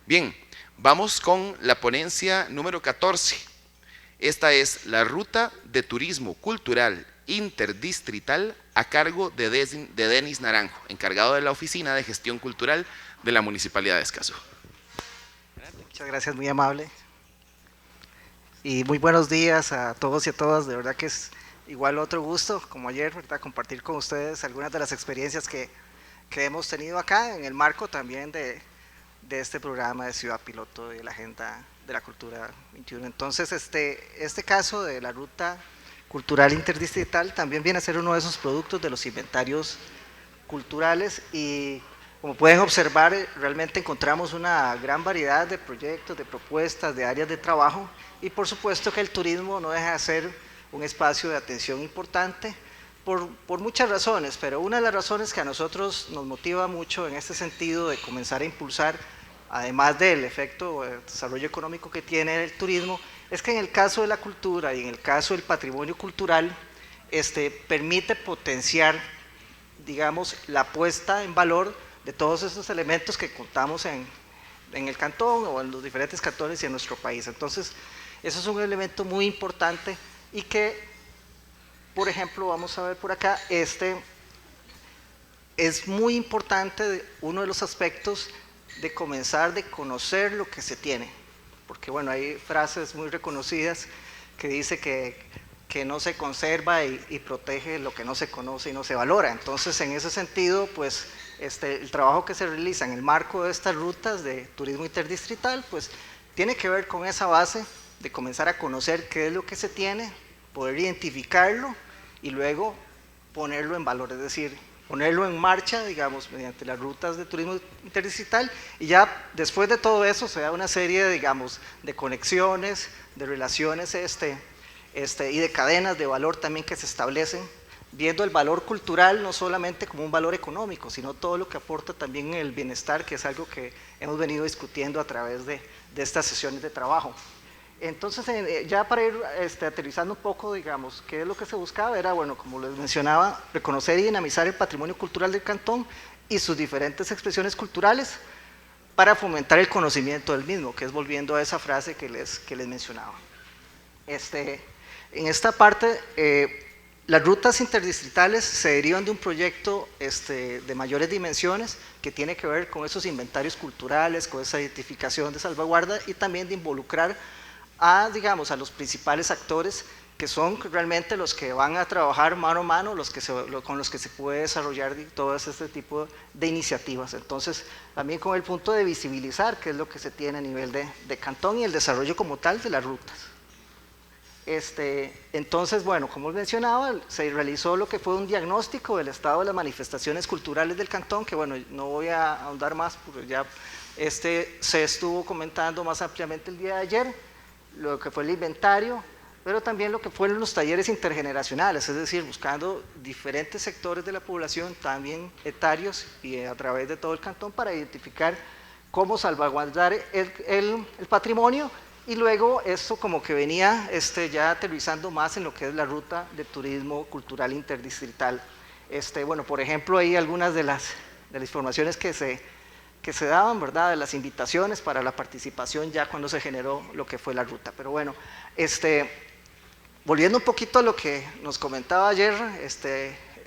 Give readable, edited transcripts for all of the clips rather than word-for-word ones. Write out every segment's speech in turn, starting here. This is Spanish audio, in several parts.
Bien, vamos con la ponencia número 14. Esta es la Ruta de Turismo Cultural Interdistrital a cargo de Denis Naranjo, encargado de la Oficina de Gestión Cultural de la Municipalidad de Escazú. Muchas gracias, muy amable. Y muy buenos días a todos y a todas. De verdad que es igual otro gusto, como ayer, ¿verdad? Compartir con ustedes algunas de las experiencias que hemos tenido acá en el marco también de este programa de Ciudad Piloto de la Agenda de la Cultura 21. Entonces, este caso de la Ruta Cultural Interdistrital también viene a ser uno de esos productos de los inventarios culturales y como pueden observar, realmente encontramos una gran variedad de proyectos, de propuestas, de áreas de trabajo y por supuesto que el turismo no deja de ser un espacio de atención importante por muchas razones, pero una de las razones que a nosotros nos motiva mucho en este sentido de comenzar a impulsar, además del efecto de desarrollo económico que tiene el turismo, es que en el caso de la cultura y en el caso del patrimonio cultural, permite potenciar, digamos, la puesta en valor de todos esos elementos que contamos en el cantón o en los diferentes cantones y en nuestro país. Entonces, eso es un elemento muy importante y que, por ejemplo, vamos a ver por acá, es muy importante uno de los aspectos de comenzar de conocer lo que se tiene, porque bueno, hay frases muy reconocidas que dice que no se conserva y protege lo que no se conoce y no se valora. Entonces, en ese sentido, pues el trabajo que se realiza en el marco de estas rutas de turismo interdistrital, pues tiene que ver con esa base de comenzar a conocer qué es lo que se tiene, poder identificarlo y luego ponerlo en valor, es decir, ponerlo en marcha, digamos, mediante las rutas de turismo interdistrital y ya después de todo eso se da una serie, digamos, de conexiones, de relaciones y de cadenas de valor también que se establecen, viendo el valor cultural no solamente como un valor económico, sino todo lo que aporta también en el bienestar, que es algo que hemos venido discutiendo a través de estas sesiones de trabajo. Entonces, ya para ir aterrizando un poco, digamos, qué es lo que se buscaba, era, bueno, como les mencionaba, reconocer y dinamizar el patrimonio cultural del cantón y sus diferentes expresiones culturales para fomentar el conocimiento del mismo, que es volviendo a esa frase que les mencionaba. En esta parte, las rutas interdistritales se derivan de un proyecto de mayores dimensiones que tiene que ver con esos inventarios culturales, con esa identificación de salvaguarda y también de involucrar digamos, a los principales actores que son realmente los que van a trabajar mano a mano, con los que se puede desarrollar todo este tipo de iniciativas. Entonces, también con el punto de visibilizar qué es lo que se tiene a nivel de cantón y el desarrollo como tal de las rutas. Entonces, bueno, como mencionaba, se realizó lo que fue un diagnóstico del estado de las manifestaciones culturales del cantón, que bueno, no voy a ahondar más porque ya se estuvo comentando más ampliamente el día de ayer, lo que fue el inventario, pero también lo que fueron los talleres intergeneracionales, es decir, buscando diferentes sectores de la población, también etarios y a través de todo el cantón para identificar cómo salvaguardar el patrimonio y luego esto como que venía ya aterrizando más en lo que es la ruta de turismo cultural interdistrital. Bueno, por ejemplo, ahí algunas de las informaciones que se daban, ¿verdad?, de las invitaciones para la participación ya cuando se generó lo que fue la ruta. Pero bueno, volviendo un poquito a lo que nos comentaba ayer,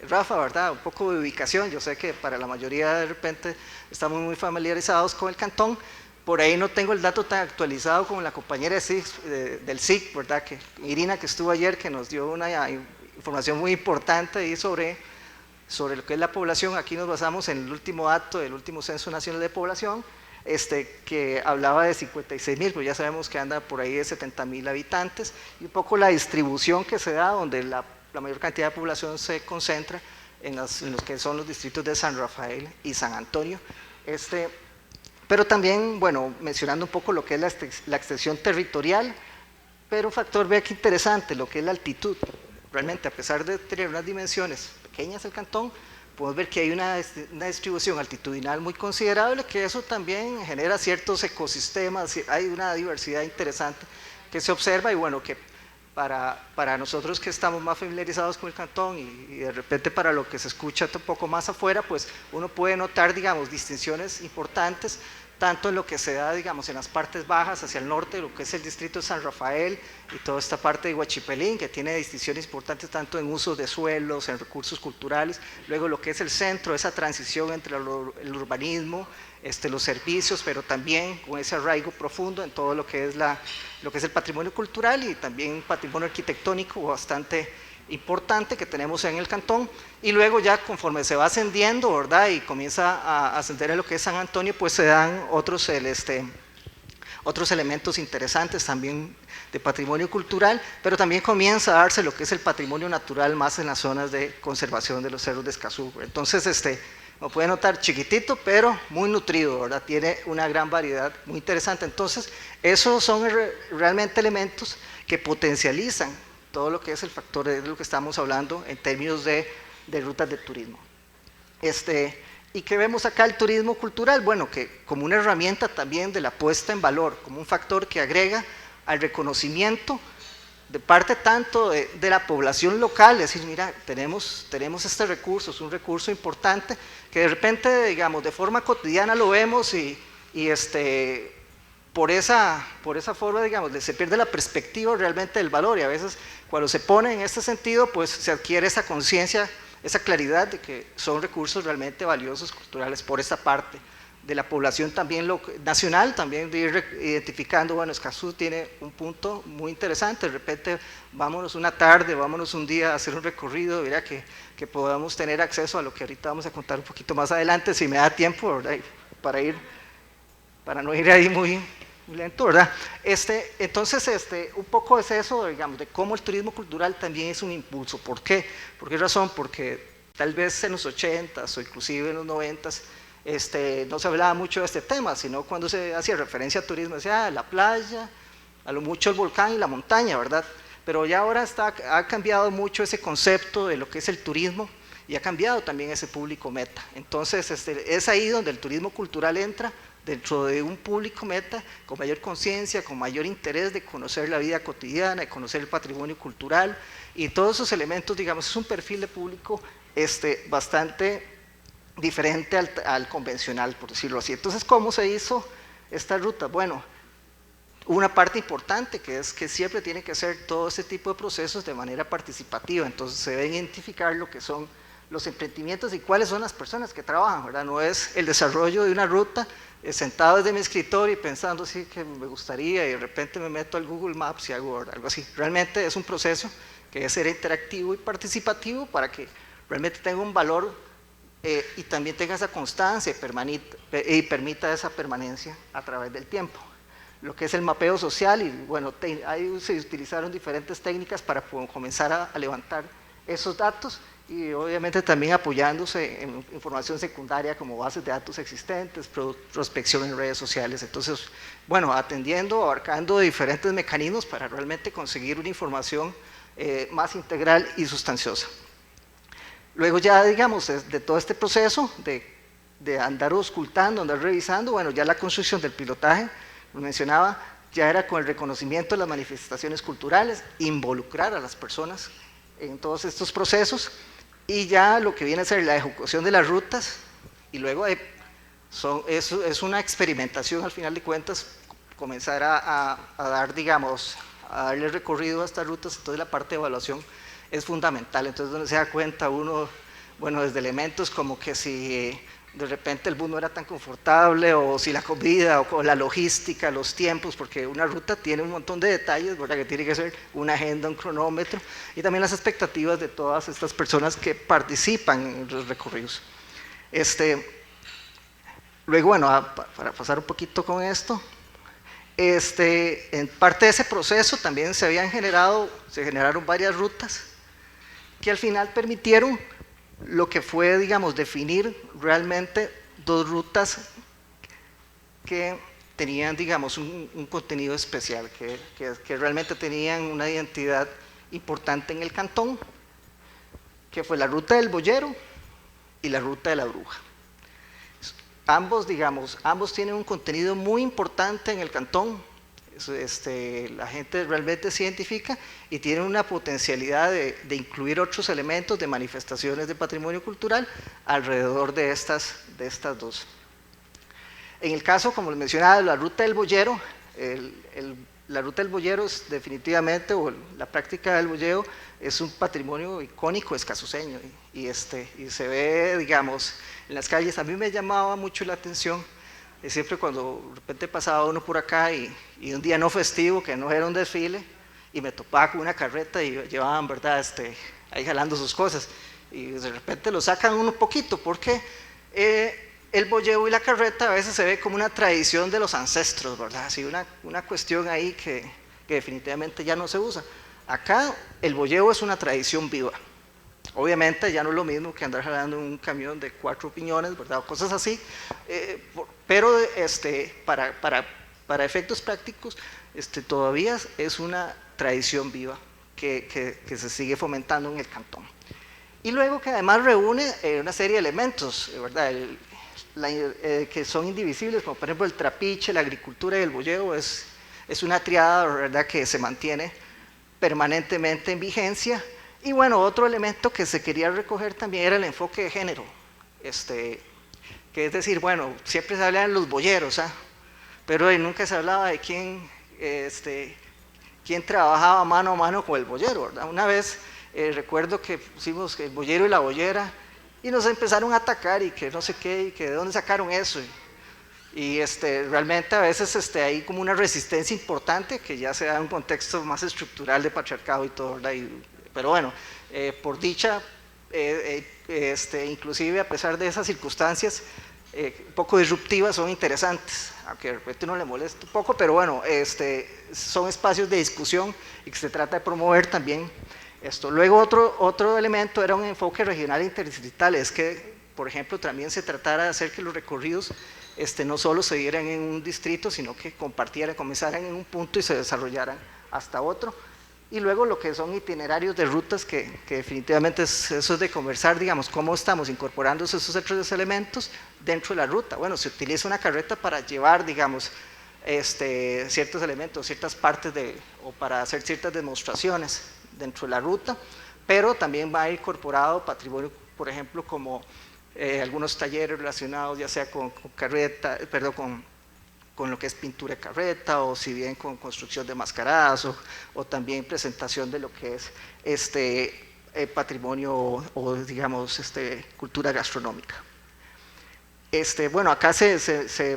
Rafa, ¿verdad?, un poco de ubicación, yo sé que para la mayoría de repente estamos muy familiarizados con el cantón, por ahí no tengo el dato tan actualizado como la compañera del SIC, ¿verdad?, Irina, que estuvo ayer, que nos dio una información muy importante ahí sobre lo que es la población. Aquí nos basamos en el último dato del último Censo Nacional de Población, que hablaba de 56,000, pero ya sabemos que anda por ahí de 70,000 habitantes, y un poco la distribución que se da, donde la mayor cantidad de población se concentra en los que son los distritos de San Rafael y San Antonio. Pero también, bueno, mencionando un poco lo que es la extensión territorial, pero un factor, vea que interesante, lo que es la altitud. Realmente, a pesar de tener unas dimensiones pequeñas el cantón, podemos ver que hay una distribución altitudinal muy considerable, que eso también genera ciertos ecosistemas, hay una diversidad interesante que se observa y bueno, que para nosotros que estamos más familiarizados con el cantón y de repente para lo que se escucha un poco más afuera, pues uno puede notar, digamos, distinciones importantes tanto en lo que se da, digamos, en las partes bajas hacia el norte, lo que es el distrito de San Rafael y toda esta parte de Huachipelín, que tiene distinciones importantes tanto en usos de suelos, en recursos culturales, luego lo que es el centro, esa transición entre el urbanismo, los servicios, pero también con ese arraigo profundo en todo lo que es el patrimonio cultural y también patrimonio arquitectónico bastante importante que tenemos en el cantón, y luego ya conforme se va ascendiendo, ¿verdad? Y comienza a ascender en lo que es San Antonio, pues se dan otros elementos interesantes también de patrimonio cultural, pero también comienza a darse lo que es el patrimonio natural más en las zonas de conservación de los cerros de Escazú. Entonces, como pueden notar, chiquitito, pero muy nutrido, ¿verdad? Tiene una gran variedad muy interesante. Entonces, esos son realmente elementos que potencializan todo lo que es el factor de lo que estamos hablando en términos de rutas de turismo. ¿Y qué vemos acá el turismo cultural? Bueno, que como una herramienta también de la puesta en valor, como un factor que agrega al reconocimiento de parte tanto de la población local, es decir, mira, tenemos este recurso, es un recurso importante, que de repente, digamos, de forma cotidiana lo vemos y por esa forma, digamos, se pierde la perspectiva realmente del valor, y a veces cuando se pone en este sentido, pues se adquiere esa conciencia, esa claridad de que son recursos realmente valiosos culturales por esta parte de la población también nacional, también de ir identificando, bueno, Escazú tiene un punto muy interesante, de repente vámonos una tarde, vámonos un día a hacer un recorrido, mira, que podamos tener acceso a lo que ahorita vamos a contar un poquito más adelante, si me da tiempo, ¿verdad? Para no ir ahí muy lento, ¿verdad? Entonces, un poco es eso, digamos, de cómo el turismo cultural también es un impulso. ¿Por qué? ¿Por qué razón? Porque tal vez en los 80s o inclusive en los 90s no se hablaba mucho de este tema, sino cuando se hacía referencia a turismo, decía la playa, a lo mucho el volcán y la montaña, ¿verdad? Pero ya ahora ha cambiado mucho ese concepto de lo que es el turismo y ha cambiado también ese público meta. Entonces, es ahí donde el turismo cultural entra dentro de un público meta con mayor conciencia, con mayor interés de conocer la vida cotidiana, de conocer el patrimonio cultural y todos esos elementos, digamos, es un perfil de público bastante diferente al convencional, por decirlo así. Entonces, ¿cómo se hizo esta ruta? Bueno, una parte importante que es que siempre tiene que hacer todo este tipo de procesos de manera participativa, entonces se debe identificar lo que son los emprendimientos y cuáles son las personas que trabajan, ¿verdad? No es el desarrollo de una ruta sentado desde mi escritorio y pensando así que me gustaría y de repente me meto al Google Maps y hago algo así. Realmente es un proceso que debe ser interactivo y participativo para que realmente tenga un valor y también tenga esa constancia y permita esa permanencia a través del tiempo. Lo que es el mapeo social, y bueno, ahí se utilizaron diferentes técnicas para comenzar a levantar esos datos y obviamente también apoyándose en información secundaria como bases de datos existentes, prospección en redes sociales. Entonces, bueno, abarcando diferentes mecanismos para realmente conseguir una información más integral y sustanciosa. Luego ya, digamos, de todo este proceso de andar auscultando, andar revisando, bueno, ya la construcción del pilotaje, lo mencionaba, ya era con el reconocimiento de las manifestaciones culturales, involucrar a las personas en todos estos procesos, y ya lo que viene a ser la ejecución de las rutas, y luego es una experimentación al final de cuentas, comenzar a dar, digamos, a darle recorrido a estas rutas. Entonces la parte de evaluación es fundamental, entonces donde se da cuenta uno, bueno, desde elementos como que si de repente el bus no era tan confortable, o si la comida, o la logística, los tiempos, porque una ruta tiene un montón de detalles, ¿verdad? Que tiene que ser una agenda, un cronómetro, y también las expectativas de todas estas personas que participan en los recorridos. Luego, bueno, para pasar un poquito con esto, en parte de ese proceso también se generaron varias rutas que al final permitieron lo que fue, digamos, definir realmente dos rutas que tenían, digamos, un contenido especial, que realmente tenían una identidad importante en el cantón, que fue la ruta del Boyero y la ruta de la Bruja. Ambos tienen un contenido muy importante en el cantón. La gente realmente se identifica y tiene una potencialidad de incluir otros elementos de manifestaciones de patrimonio cultural alrededor de estas dos. En el caso, como les mencionaba, la ruta del boyero, la ruta del boyero es definitivamente, o la práctica del boyero, es un patrimonio icónico escazuceño y se ve, digamos, en las calles. A mí me llamaba mucho la atención, siempre cuando de repente pasaba uno por acá y un día no festivo, que no era un desfile, y me topaba con una carreta y llevaban, ¿verdad?, ahí jalando sus cosas, y de repente lo sacan uno un poquito, porque el boyeo y la carreta a veces se ve como una tradición de los ancestros, ¿verdad? Así una cuestión ahí que definitivamente ya no se usa. Acá el boyeo es una tradición viva. Obviamente ya no es lo mismo que andar jalando un camión de 4 piñones, ¿verdad? O cosas así, pero para efectos prácticos todavía es una tradición viva que se sigue fomentando en el cantón. Y luego que además reúne una serie de elementos, ¿verdad? Que son indivisibles, como por ejemplo el trapiche, la agricultura y el boyeo, es una triada, ¿verdad?, que se mantiene permanentemente en vigencia. Y bueno, otro elemento que se quería recoger también era el enfoque de género, que es decir, bueno, siempre se habla de los boyeros, pero nunca se hablaba de quién trabajaba mano a mano con el boyero, ¿verdad? Una vez recuerdo que pusimos el boyero y la boyera y nos empezaron a atacar y que no sé qué, y que de dónde sacaron eso. Y realmente a veces hay como una resistencia importante que ya se da en un contexto más estructural de patriarcado y todo, ¿verdad? Pero bueno, por dicha, inclusive a pesar de esas circunstancias un poco disruptivas, son interesantes, aunque de repente uno le molesta un poco, pero bueno, son espacios de discusión y que se trata de promover también esto. Luego otro elemento era un enfoque regional e interdistrital, es que, por ejemplo, también se tratara de hacer que los recorridos no solo se dieran en un distrito, sino que comenzaran en un punto y se desarrollaran hasta otro. Y luego lo que son itinerarios de rutas, que definitivamente eso es de conversar, digamos, cómo estamos incorporando esos otros elementos dentro de la ruta. Bueno, se utiliza una carreta para llevar, digamos, ciertos elementos, ciertas partes o para hacer ciertas demostraciones dentro de la ruta, pero también va incorporado patrimonio, por ejemplo, como algunos talleres relacionados ya sea con lo que es pintura de carreta, o si bien con construcción de mascaradas, o también presentación de lo que es patrimonio o digamos cultura gastronómica. Bueno, acá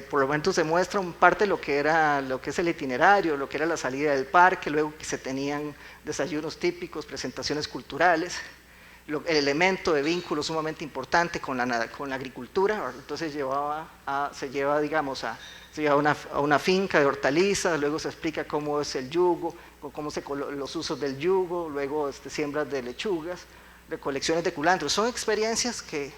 por lo menos se muestra un parte de lo que es el itinerario, lo que era la salida del parque, luego que se tenían desayunos típicos, presentaciones culturales, el elemento de vínculo sumamente importante con la agricultura. Entonces se lleva a una finca de hortalizas, luego se explica cómo es el yugo, los usos del yugo, luego siembras de lechugas, recolecciones de culantros. Son experiencias que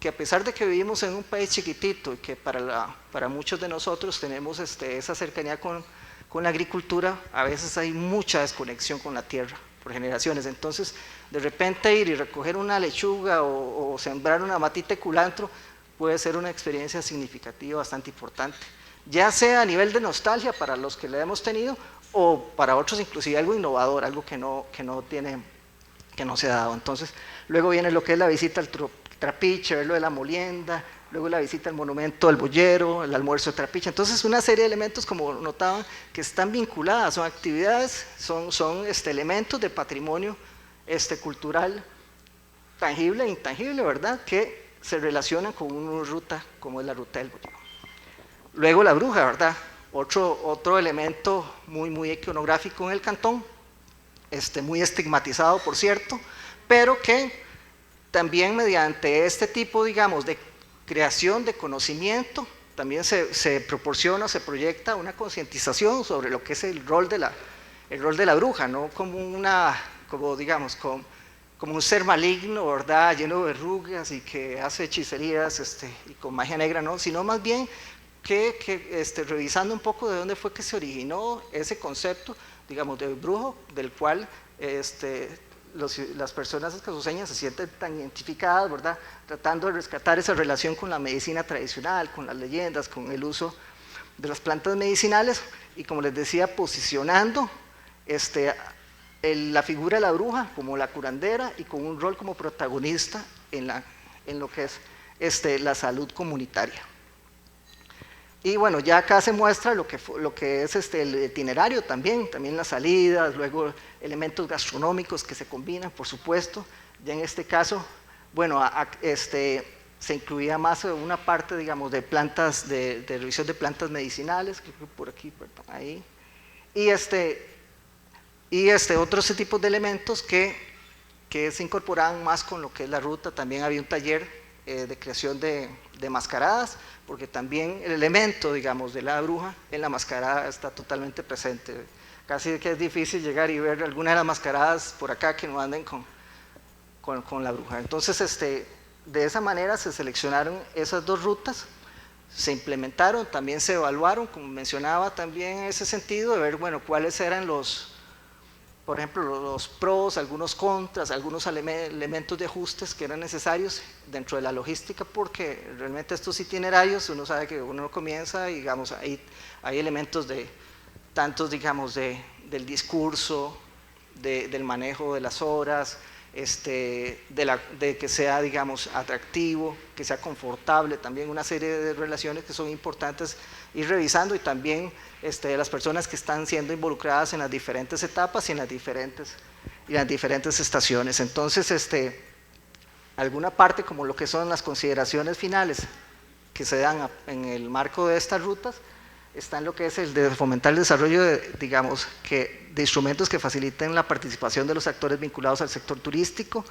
a pesar de que vivimos en un país chiquitito y que para muchos de nosotros tenemos esa cercanía con la agricultura, a veces hay mucha desconexión con la tierra por generaciones. Entonces, de repente ir y recoger una lechuga o sembrar una matita de culantro puede ser una experiencia significativa bastante importante, ya sea a nivel de nostalgia para los que la hemos tenido, o para otros inclusive algo innovador, algo que no se ha dado. Entonces, luego viene lo que es la visita al trapiche, ver lo de la molienda, luego la visita al monumento al boyero, el almuerzo de trapiche. Entonces, una serie de elementos, como notaban, que están vinculadas, son actividades, son elementos de patrimonio cultural tangible e intangible, ¿verdad?, que se relacionan con una ruta como es la ruta del boyero. Luego la bruja, ¿verdad?, otro elemento muy iconográfico en el cantón, muy estigmatizado, por cierto, pero que también mediante este tipo, digamos, de creación de conocimiento, también se proporciona, se proyecta una concientización sobre lo que es el rol de la bruja, no como un ser maligno, ¿verdad?, lleno de verrugas y que hace hechicerías y con magia negra, no, sino más bien que revisando un poco de dónde fue que se originó ese concepto, digamos, de brujo, del cual las personas escazuceñas se sienten tan identificadas, ¿verdad?, tratando de rescatar esa relación con la medicina tradicional, con las leyendas, con el uso de las plantas medicinales, y como les decía, posicionando la figura de la bruja como la curandera y con un rol como protagonista en lo que es la salud comunitaria. Y bueno, ya acá se muestra lo que es el itinerario también las salidas, luego elementos gastronómicos que se combinan, por supuesto. Ya en este caso, bueno, se incluía más una parte, digamos, de plantas, de revisión de plantas medicinales, que por aquí, perdón, ahí. Y otros tipos de elementos que se incorporaban más con lo que es la ruta. También había un taller de creación de mascaradas, porque también el elemento, digamos, de la bruja en la mascarada está totalmente presente. Casi que es difícil llegar y ver alguna de las mascaradas por acá que no anden con la bruja. Entonces, de esa manera se seleccionaron esas dos rutas, se implementaron, también se evaluaron, como mencionaba también en ese sentido, de ver, bueno, cuáles eran por ejemplo, los pros, algunos contras, algunos elementos de ajustes que eran necesarios dentro de la logística, porque realmente estos itinerarios, uno sabe que uno comienza, digamos, hay elementos digamos, del discurso, del manejo de las horas, de que sea, digamos, atractivo, que sea confortable, también una serie de relaciones que son importantes ir revisando, y también las personas que están siendo involucradas en las diferentes etapas y en las diferentes estaciones. Entonces, alguna parte como lo que son las consideraciones finales que se dan en el marco de estas rutas, está en lo que es el de fomentar el desarrollo de instrumentos que faciliten la participación de los actores vinculados al sector turístico,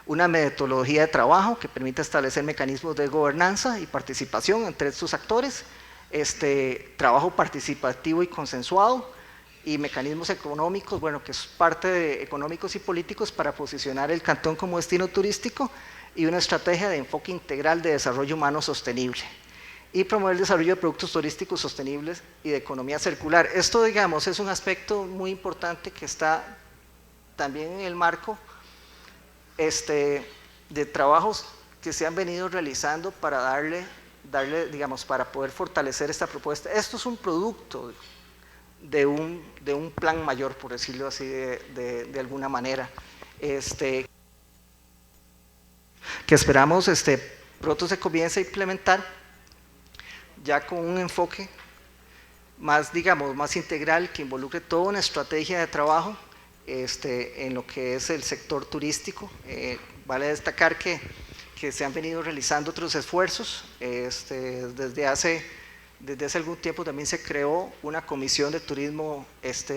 una metodología de trabajo que permita establecer mecanismos de gobernanza y participación entre estos actores, trabajo participativo y consensuado, y mecanismos económicos, bueno, que es parte de económicos y políticos para posicionar el cantón como destino turístico, y una estrategia de enfoque integral de desarrollo humano sostenible, y promover el desarrollo de productos turísticos sostenibles y de economía circular. Esto, digamos, es un aspecto muy importante que está también en el marco de trabajos que se han venido realizando para darle, digamos, para poder fortalecer esta propuesta. Esto es un producto de un plan mayor, por decirlo así, de alguna manera, que esperamos pronto se comience a implementar, ya con un enfoque más, digamos, más integral, que involucre toda una estrategia de trabajo en lo que es el sector turístico. Vale destacar que se han venido realizando otros esfuerzos. Desde hace algún tiempo también se creó una comisión de turismo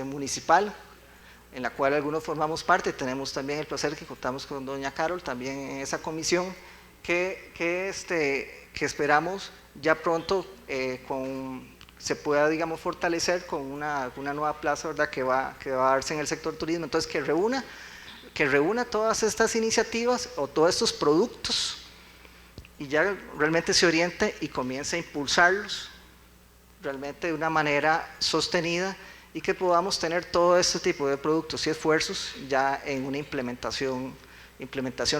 municipal, en la cual algunos formamos parte. Tenemos también el placer que contamos con doña Carol también en esa comisión, que esperamos ya pronto se pueda, digamos, fortalecer con una nueva plaza, ¿verdad?, que va a darse en el sector turismo. Entonces, que reúna todas estas iniciativas o todos estos productos, y ya realmente se oriente y comience a impulsarlos realmente de una manera sostenida, y que podamos tener todo este tipo de productos y esfuerzos ya en una implementación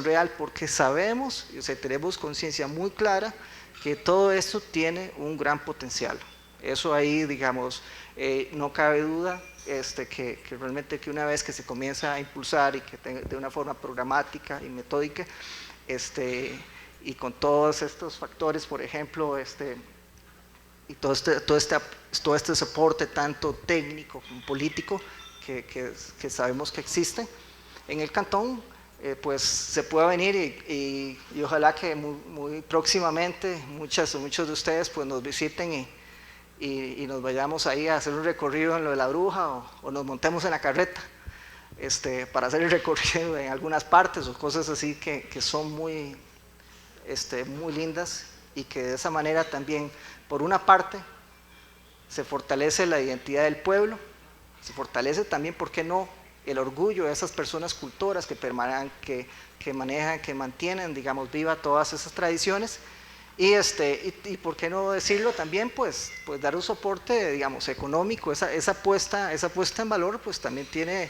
real, porque sabemos, tenemos conciencia muy clara que todo esto tiene un gran potencial. Eso ahí, digamos, no cabe duda, que realmente, que una vez que se comienza a impulsar, y que de una forma programática y metódica, y con todos estos factores, por ejemplo, y todo este soporte tanto técnico como político que sabemos que existe en el cantón, pues se pueda venir, y ojalá que muy próximamente muchos de ustedes pues nos visiten, y nos vayamos ahí a hacer un recorrido en lo de la bruja, o nos montemos en la carreta para hacer el recorrido en algunas partes, o cosas así que son muy lindas, y que de esa manera también, por una parte, se fortalece la identidad del pueblo, se fortalece también, ¿por qué no?, el orgullo de esas personas cultoras que manejan, que mantienen, digamos, viva todas esas tradiciones, y por qué no decirlo también, pues dar un soporte, digamos, económico. Esa puesta en valor pues también tiene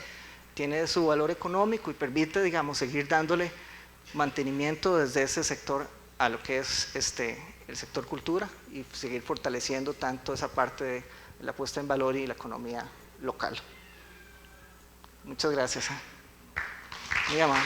su valor económico, y permite, digamos, seguir dándole mantenimiento desde ese sector a lo que es el sector cultura, y seguir fortaleciendo tanto esa parte de la puesta en valor y la economía local. Muchas gracias. Muy amable.